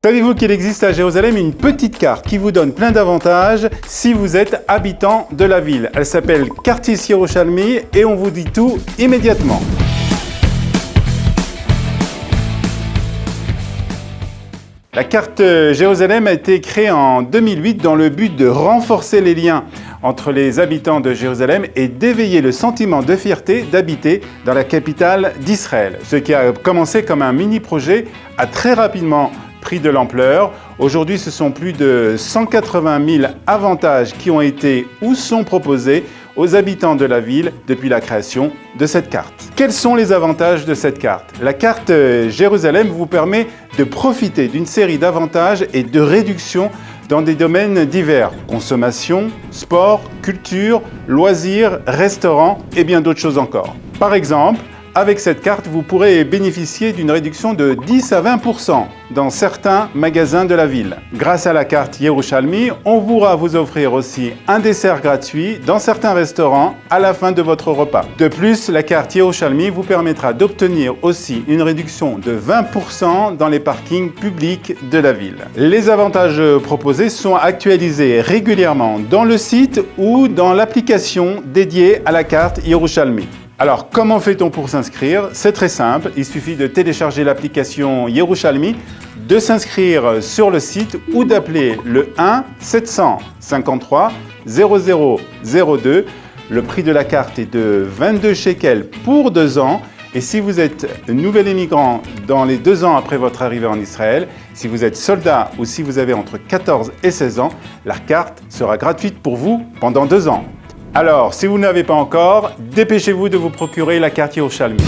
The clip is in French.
Savez-vous qu'il existe à Jérusalem une petite carte qui vous donne plein d'avantages si vous êtes habitant de la ville? Elle s'appelle Kartis Yerushalmi et on vous dit tout immédiatement. La carte Jérusalem a été créée en 2008 dans le but de renforcer les liens entre les habitants de Jérusalem et d'éveiller le sentiment de fierté d'habiter dans la capitale d'Israël. Ce qui a commencé comme un mini-projet a très rapidement pris de l'ampleur. Aujourd'hui, ce sont plus de 180 000 avantages qui ont été ou sont proposés aux habitants de la ville depuis la création de cette carte. Quels sont les avantages de cette carte? La carte Jérusalem vous permet de profiter d'une série d'avantages et de réductions dans des domaines divers: consommation, sport, culture, loisirs, restaurants et bien d'autres choses encore. Par exemple, avec cette carte, vous pourrez bénéficier d'une réduction de 10 à 20% dans certains magasins de la ville. Grâce à la carte Yerushalmi, on pourra vous offrir aussi un dessert gratuit dans certains restaurants à la fin de votre repas. De plus, la carte Yerushalmi vous permettra d'obtenir aussi une réduction de 20% dans les parkings publics de la ville. Les avantages proposés sont actualisés régulièrement dans le site ou dans l'application dédiée à la carte Yerushalmi. Alors, comment fait-on pour s'inscrire? C'est très simple, il suffit de télécharger l'application Yerushalmi, de s'inscrire sur le site ou d'appeler le 1 753 0002. Le prix de la carte est de 22 shekels pour 2 ans. Et si vous êtes nouvel émigrant dans les 2 ans après votre arrivée en Israël, si vous êtes soldat ou si vous avez entre 14 et 16 ans, la carte sera gratuite pour vous pendant 2 ans. Alors, si vous ne l'avez pas encore, dépêchez-vous de vous procurer la carte Yerushalmi.